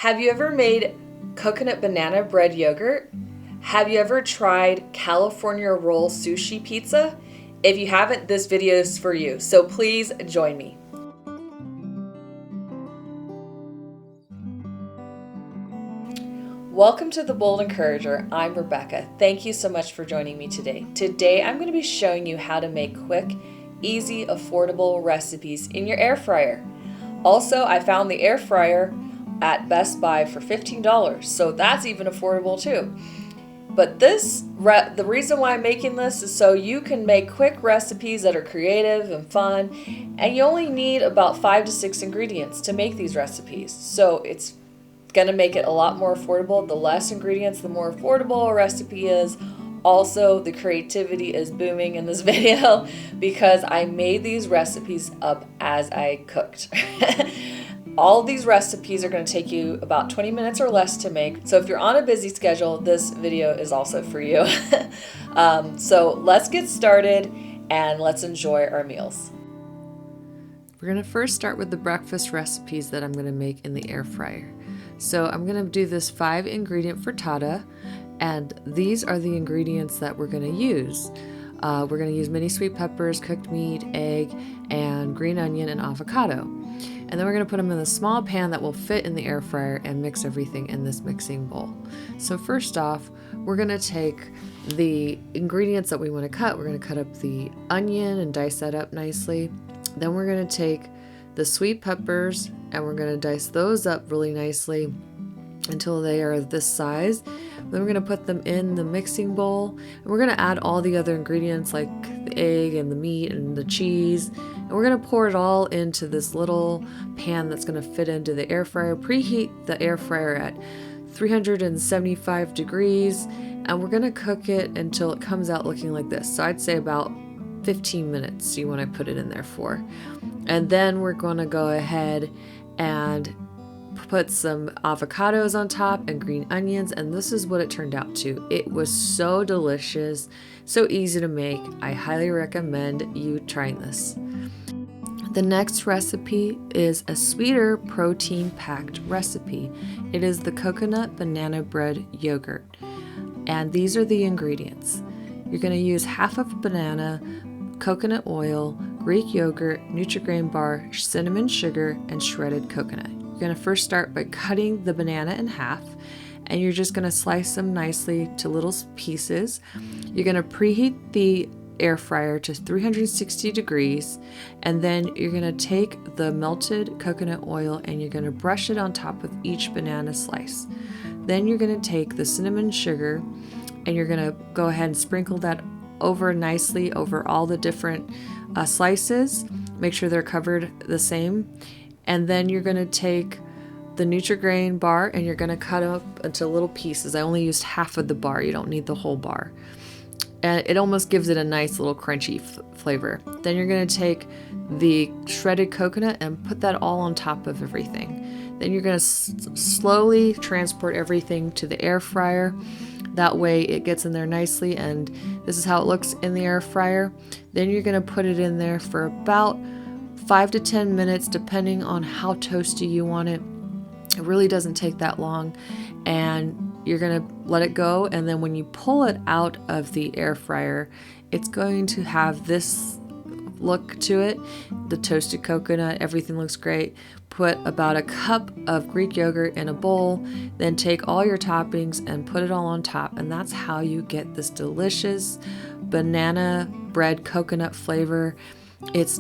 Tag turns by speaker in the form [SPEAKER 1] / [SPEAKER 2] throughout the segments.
[SPEAKER 1] Have you ever made coconut banana bread yogurt? Have you ever tried California Roll Sushi Pizza? If you haven't, this video is for you, so please join me. Welcome to The Bold Encourager. I'm Rebecca. Thank you so much for joining me today. Today I'm going to be showing you how to make quick, easy, affordable recipes in your air fryer. Also, I found the air fryer at Best Buy for $15, so that's even affordable too. But the reason why I'm making this is so you can make quick recipes that are creative and fun, and you only need about 5 to 6 ingredients to make these recipes. So it's gonna make it a lot more affordable. The less ingredients, the more affordable a recipe is. Also, the creativity is booming in this video because I made these recipes up as I cooked. All these recipes are going to take you about 20 minutes or less to make. So if you're on a busy schedule, this video is also for you. So let's get started and let's enjoy our meals. We're going to first start with the breakfast recipes that I'm going to make in the air fryer. So I'm going to do this 5 ingredient frittata, and these are the ingredients that we're going to use. We're going to use mini sweet peppers, cooked meat, egg, and green onion and avocado. And then we're going to put them in a small pan that will fit in the air fryer and mix everything in this mixing bowl. So first off, we're going to take the ingredients that we want to cut. We're going to cut up the onion and dice that up nicely. Then we're going to take the sweet peppers and we're going to dice those up really nicely until they are this size. Then we're going to put them in the mixing bowl, and we're going to add all the other ingredients like the egg and the meat and the cheese, and we're going to pour it all into this little pan that's going to fit into the air fryer. Preheat the air fryer at 375 degrees, and we're going to cook it until it comes out looking like this. So I'd say about 15 minutes you want to put it in there for. And then we're going to go ahead and put some avocados on top and green onions, and this is what it turned out to. It was so delicious, so easy to make. I highly recommend you trying this. The next recipe is a sweeter protein-packed recipe. It is the coconut banana bread yogurt, and these are the ingredients. You're going to use half of a banana, coconut oil, Greek yogurt, Nutri-Grain bar, cinnamon sugar, and shredded coconut. You're going to first start by cutting the banana in half, and you're just going to slice them nicely to little pieces. You're going to preheat the air fryer to 360 degrees, and then you're going to take the melted coconut oil and you're going to brush it on top of each banana slice. Then you're going to take the cinnamon sugar and you're going to go ahead and sprinkle that over nicely over all the different slices. Make sure they're covered the same. And then you're going to take the Nutri-Grain bar and you're going to cut up into little pieces. I only used half of the bar. You don't need the whole bar. And it almost gives it a nice little crunchy flavor. Then you're going to take the shredded coconut and put that all on top of everything. Then you're going to slowly transport everything to the air fryer. That way it gets in there nicely, and this is how it looks in the air fryer. Then you're going to put it in there for about 5 to 10 minutes depending on how toasty you want it. It really doesn't take that long, and you're going to let it go, and then when you pull it out of the air fryer, it's going to have this look to it. The toasted coconut, everything looks great. Put about a cup of Greek yogurt in a bowl, then take all your toppings and put it all on top, and that's how you get this delicious banana bread coconut flavor. It's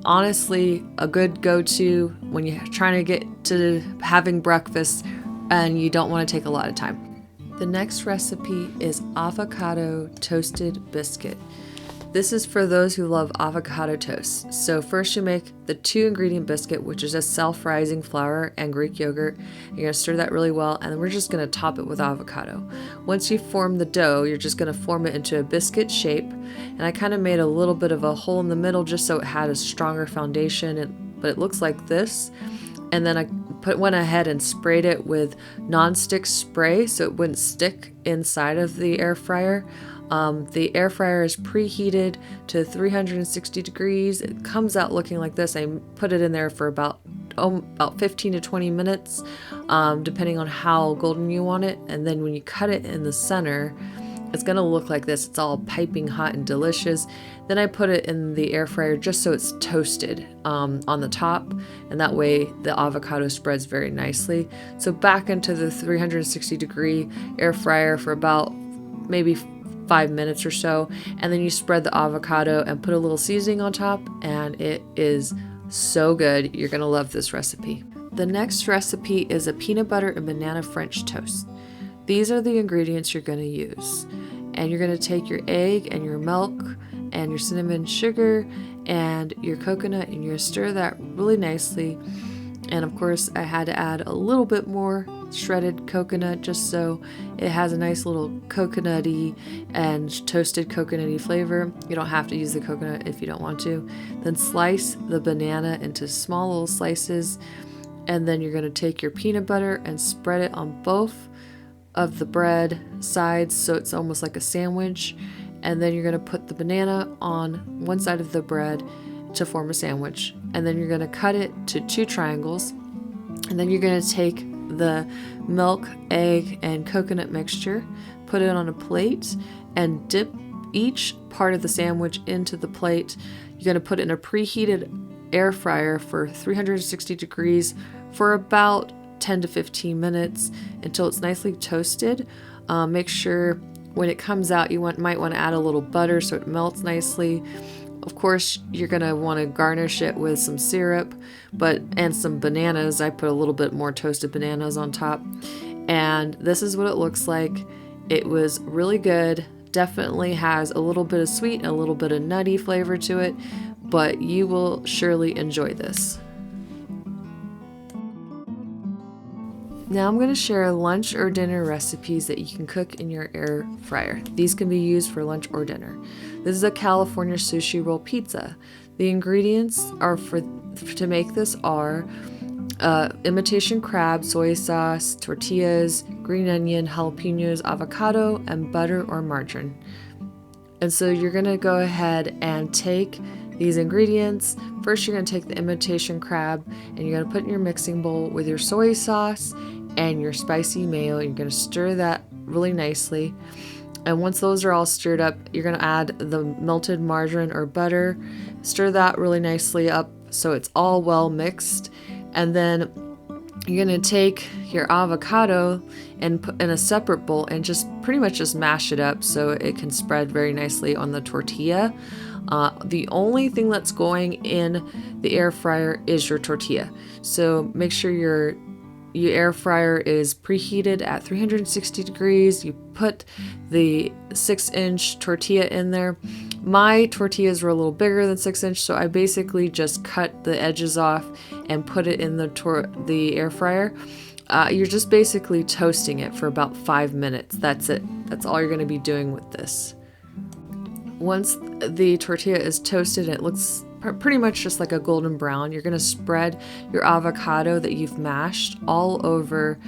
[SPEAKER 1] honestly a good go-to when you're trying to get to having breakfast and you don't want to take a lot of time. The next recipe is Avocado Toasted Biscuit. This is for those who love avocado toast. So first you make the 2 ingredient biscuit, which is just self-rising flour and Greek yogurt. You're going to stir that really well, and then we're just going to top it with avocado. Once you form the dough, you're just going to form it into a biscuit shape. And I kind of made a little bit of a hole in the middle just so it had a stronger foundation, but it looks like this. And then I went ahead and sprayed it with non-stick spray so it wouldn't stick inside of the air fryer. The air fryer is preheated to 360 degrees. It comes out looking like this. I put it in there for about 15 to 20 minutes, depending on how golden you want it. And then when you cut it in the center, it's going to look like this. It's all piping hot and delicious. Then I put it in the air fryer just so it's toasted on the top, and that way the avocado spreads very nicely. So back into the 360 degree air fryer for about maybe 5 minutes or so, and then you spread the avocado and put a little seasoning on top, and it is so good. You're going to love this recipe. The next recipe is a peanut butter and banana French toast. These are the ingredients you're going to use. And you're going to take your egg and your milk and your cinnamon sugar and your coconut, and you're going to stir that really nicely. And of course, I had to add a little bit more shredded coconut just so it has a nice little coconutty and toasted coconutty flavor. You don't have to use the coconut if you don't want to. Then slice the banana into small little slices. And then you're going to take your peanut butter and spread it on both of the bread sides so it's almost like a sandwich. And then you're going to put the banana on one side of the bread to form a sandwich. And then you're going to cut it to 2 triangles. And then you're going to take the milk, egg, and coconut mixture, put it on a plate, and dip each part of the sandwich into the plate. You're going to put it in a preheated air fryer for 360 degrees for about 10 to 15 minutes until it's nicely toasted. Make sure when it comes out you might want to add a little butter so it melts nicely. Of course, you're going to want to garnish it with some syrup and some bananas. I put a little bit more toasted bananas on top. And this is what it looks like. It was really good. Definitely has a little bit of sweet and a little bit of nutty flavor to it, but you will surely enjoy this. Now I'm going to share lunch or dinner recipes that you can cook in your air fryer. These can be used for lunch or dinner. This is a California sushi roll pizza. The ingredients to make this are imitation crab, soy sauce, tortillas, green onion, jalapenos, avocado, and butter or margarine. And so you're going to go ahead and take these ingredients. First, you're going to take the imitation crab and you're going to put in your mixing bowl with your soy sauce and your spicy mayo. You're going to stir that really nicely. And once those are all stirred up, you're going to add the melted margarine or butter. Stir that really nicely up so it's all well mixed. And then you're going to take your avocado and put in a separate bowl and just pretty much just mash it up so it can spread very nicely on the tortilla. The only thing that's going in the air fryer is your tortilla. So make sure your air fryer is preheated at 360 degrees. You put the 6-inch tortilla in there. My tortillas were a little bigger than 6-inch, so I basically just cut the edges off and put it in the air fryer. You're just basically toasting it for about 5 minutes. That's it. That's all you're going to be doing with this. Once the tortilla is toasted, it looks pretty much just like a golden brown. You're going to spread your avocado that you've mashed all over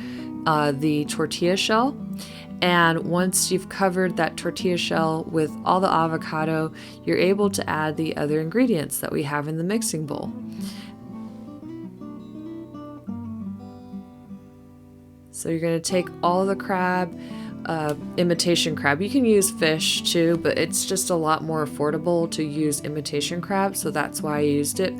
[SPEAKER 1] the tortilla shell. And once you've covered that tortilla shell with all the avocado, you're able to add the other ingredients that we have in the mixing bowl. So you're going to take all the crab, imitation crab. You can use fish too, but it's just a lot more affordable to use imitation crab, so that's why I used it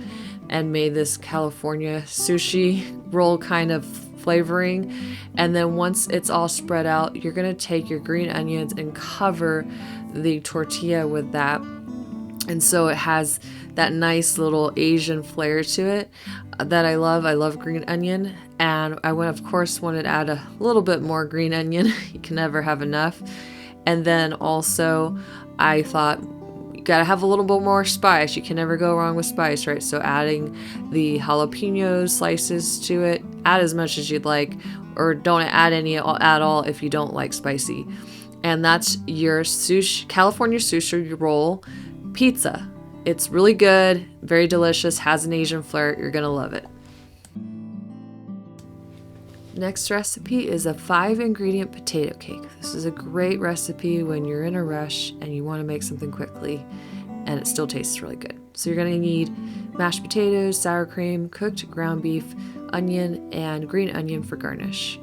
[SPEAKER 1] and made this California sushi roll kind of flavoring. And then once it's all spread out, you're going to take your green onions and cover the tortilla with that. And so it has that nice little Asian flair to it that I love. I love green onion. And I of course wanted to add a little bit more green onion. You can never have enough. And then also I thought you gotta have a little bit more spice. You can never go wrong with spice, right? So adding the jalapeno slices to it, add as much as you'd like, or don't add any at all if you don't like spicy. And that's your California sushi roll pizza. It's really good, very delicious, has an Asian flair. You're gonna love it. Next recipe is a 5-ingredient potato cake. This is a great recipe when you're in a rush and you want to make something quickly and it still tastes really good. So you're going to need mashed potatoes, sour cream, cooked ground beef, onion, and green onion for garnish.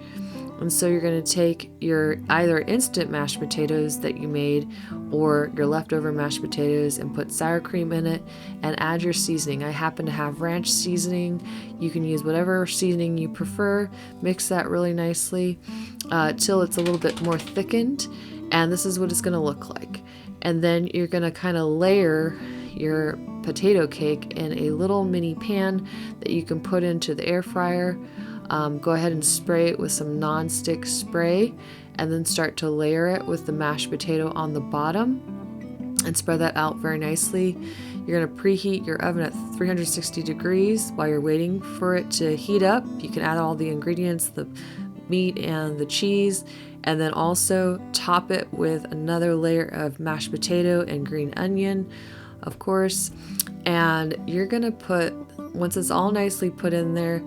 [SPEAKER 1] And so you're going to take your either instant mashed potatoes that you made or your leftover mashed potatoes and put sour cream in it and add your seasoning. I happen to have ranch seasoning. You can use whatever seasoning you prefer. Mix that really nicely till it's a little bit more thickened. And this is what it's going to look like. And then you're going to kind of layer your potato cake in a little mini pan that you can put into the air fryer. Go ahead and spray it with some non-stick spray and then start to layer it with the mashed potato on the bottom and spread that out very nicely. You're going to preheat your oven at 360 degrees while you're waiting for it to heat up. You can add all the ingredients, the meat and the cheese, and then also top it with another layer of mashed potato and green onion, of course. And you're going to put, once it's all nicely put in there,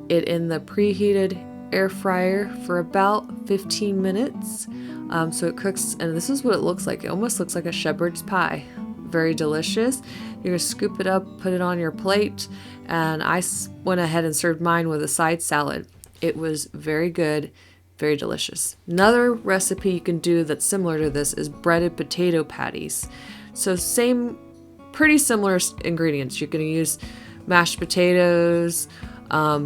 [SPEAKER 1] it in the preheated air fryer for about 15 minutes. So it cooks, and this is what it looks like. It almost looks like a shepherd's pie. Very delicious. You're gonna scoop it up, put it on your plate, and I went ahead and served mine with a side salad. It was very good, very delicious. Another recipe you can do that's similar to this is breaded potato patties. So pretty similar ingredients. You're gonna use mashed potatoes,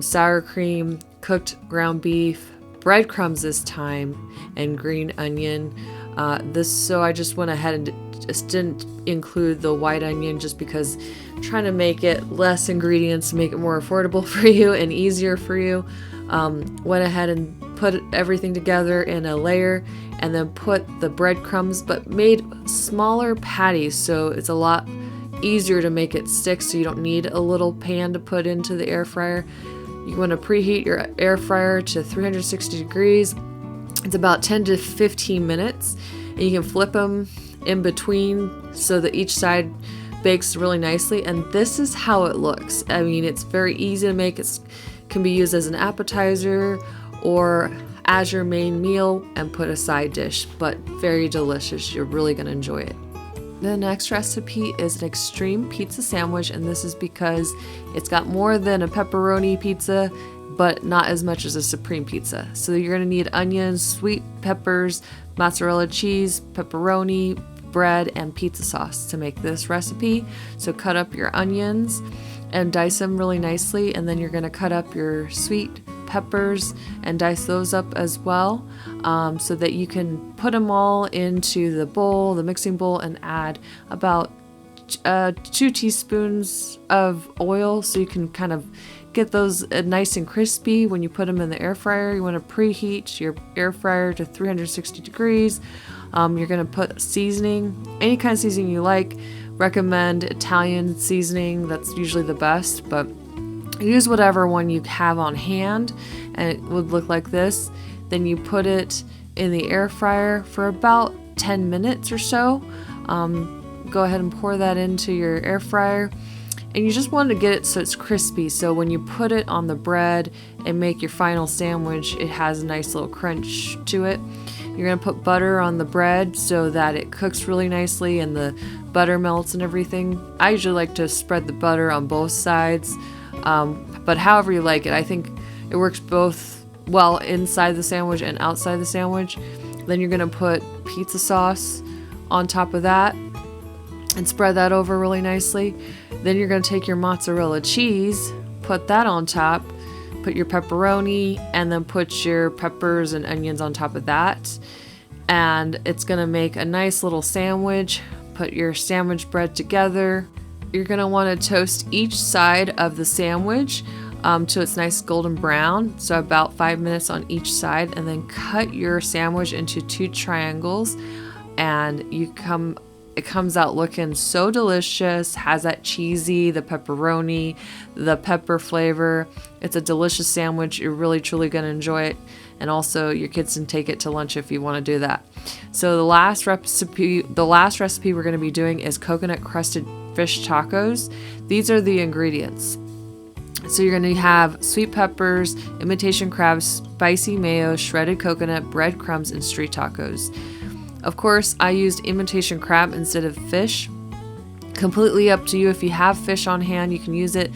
[SPEAKER 1] sour cream, cooked ground beef, breadcrumbs this time, and green onion. So I just went ahead and just didn't include the white onion just because I'm trying to make it less ingredients to make it more affordable for you and easier for you. Went ahead and put everything together in a layer and then put the breadcrumbs, but made smaller patties so it's a lot easier to make it stick, so you don't need a little pan to put into the air fryer. You want to preheat your air fryer to 360 degrees. It's about 10 to 15 minutes, and you can flip them in between so that each side bakes really nicely. And this is how it looks. I mean, it's very easy to make. It can be used as an appetizer or as your main meal and put a side dish, but very delicious. You're really going to enjoy it. The next recipe is an extreme pizza sandwich, and this is because it's got more than a pepperoni pizza, but not as much as a supreme pizza. So you're going to need onions, sweet peppers, mozzarella cheese, pepperoni, bread, and pizza sauce to make this recipe. So cut up your onions and dice them really nicely, and then you're going to cut up your sweet peppers and dice those up as well, so that you can put them all into the mixing bowl, and add about 2 teaspoons of oil so you can kind of get those nice and crispy when you put them in the air fryer. You want to preheat your air fryer to 360 degrees. You're going to put seasoning, any kind of seasoning you like. Recommend Italian seasoning, that's usually the best, but use whatever one you have on hand, and it would look like this. Then you put it in the air fryer for about 10 minutes or so. Go ahead and pour that into your air fryer, and you just want to get it so it's crispy, so when you put it on the bread and make your final sandwich, it has a nice little crunch to it. You're going to put butter on the bread so that it cooks really nicely and the butter melts and everything. I usually like to spread the butter on both sides, but however you like it. I think it works both well inside the sandwich and outside the sandwich. Then you're going to put pizza sauce on top of that and spread that over really nicely. Then you're going to take your mozzarella cheese, put that on top, put your pepperoni, and then put your peppers and onions on top of that. And it's going to make a nice little sandwich. Put your sandwich bread together. You're going to want to toast each side of the sandwich till it's nice golden brown, so about 5 minutes on each side, and then cut your sandwich into 2 triangles, and it comes out looking so delicious. Has that cheesy, the pepperoni, the pepper flavor. It's a delicious sandwich. You're really truly going to enjoy it, and also your kids can take it to lunch if you want to do that. So the last recipe we're going to be doing is Coconut Crusted Fish Tacos. These are the ingredients. So you're going to have sweet peppers, imitation crab, spicy mayo, shredded coconut, breadcrumbs, and street tacos. Of course, I used imitation crab instead of fish. Completely up to you. If you have fish on hand, you can use it.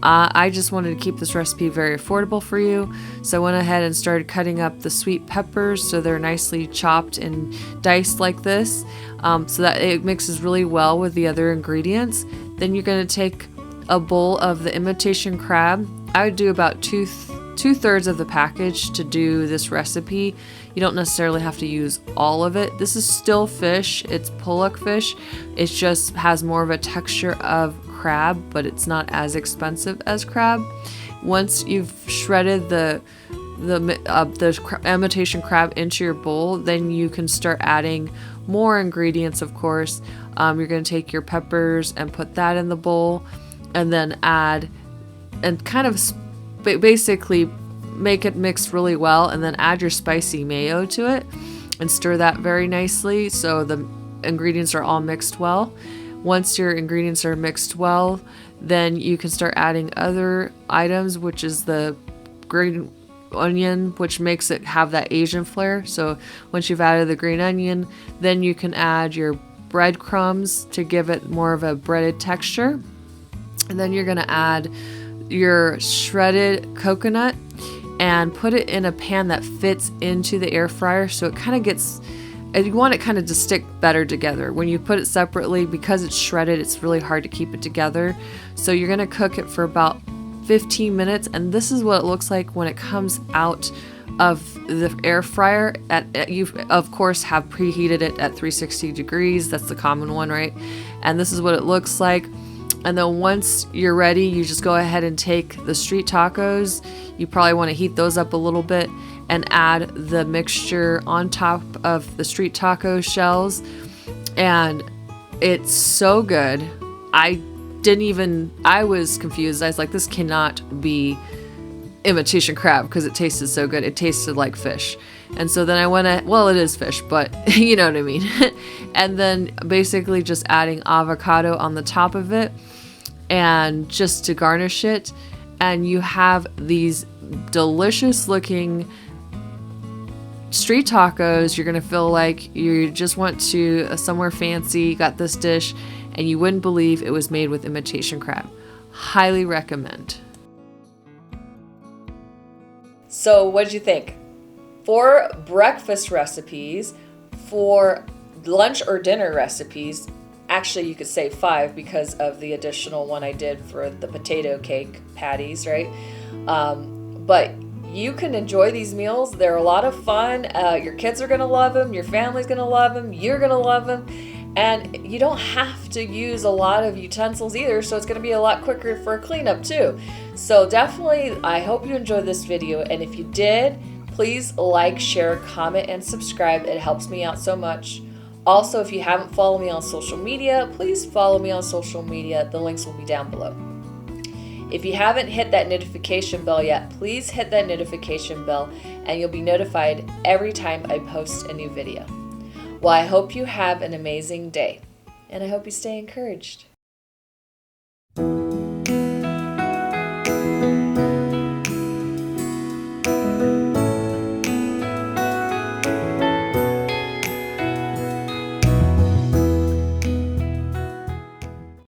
[SPEAKER 1] I just wanted to keep this recipe very affordable for you, so I went ahead and started cutting up the sweet peppers so they're nicely chopped and diced like this, so that it mixes really well with the other ingredients. Then you're going to take a bowl of the imitation crab. I would do about two-thirds of the package to do this recipe. You don't necessarily have to use all of it. This is still fish. It's pollock fish. It just has more of a texture of crab, but it's not as expensive as crab. Once you've shredded the imitation crab into your bowl, then you can start adding more ingredients, of course. You're going to take your peppers and put that in the bowl, and then add and kind of basically make it mix really well, and then add your spicy mayo to it and stir that very nicely so the ingredients are all mixed well. Once your ingredients are mixed well, then you can start adding other items, which is the green onion, which makes it have that Asian flair. So once you've added the green onion, then you can add your breadcrumbs to give it more of a breaded texture. And then you're going to add your shredded coconut and put it in a pan that fits into the air fryer, so it kind of gets, you want it kind of to stick better together. When you put it separately, because it's shredded, it's really hard to keep it together. So you're going to cook it for about 15 minutes, and this is what it looks like when it comes out of the air fryer. You of course have preheated it at 360 degrees. That's the common one, right? And this is what it looks like. And then once you're ready, you just go ahead and take the street tacos. You probably want to heat those up a little bit and add the mixture on top of the street taco shells. And it's so good. I was confused. I was like, this cannot be imitation crab because it tasted so good. It tasted like fish. And so then I went, well, it is fish, but you know what I mean. And then basically just adding avocado on the top of it and just to garnish it. And you have these delicious looking street tacos. You're going to feel like you just went to somewhere fancy, got this dish, and you wouldn't believe it was made with imitation crab. Highly recommend. So what did you think? For breakfast recipes, for lunch or dinner recipes, actually you could say 5 because of the additional one I did for the potato cake patties, right? But you can enjoy these meals. They're a lot of fun. Your kids are going to love them. Your family's going to love them. You're going to love them. And you don't have to use a lot of utensils either, so it's going to be a lot quicker for cleanup too. So definitely, I hope you enjoyed this video. And if you did, please like, share, comment, and subscribe. It helps me out so much. Also, if you haven't followed me on social media, please follow me on social media. The links will be down below. If you haven't hit that notification bell yet, please hit that notification bell and you'll be notified every time I post a new video. Well, I hope you have an amazing day, and I hope you stay encouraged.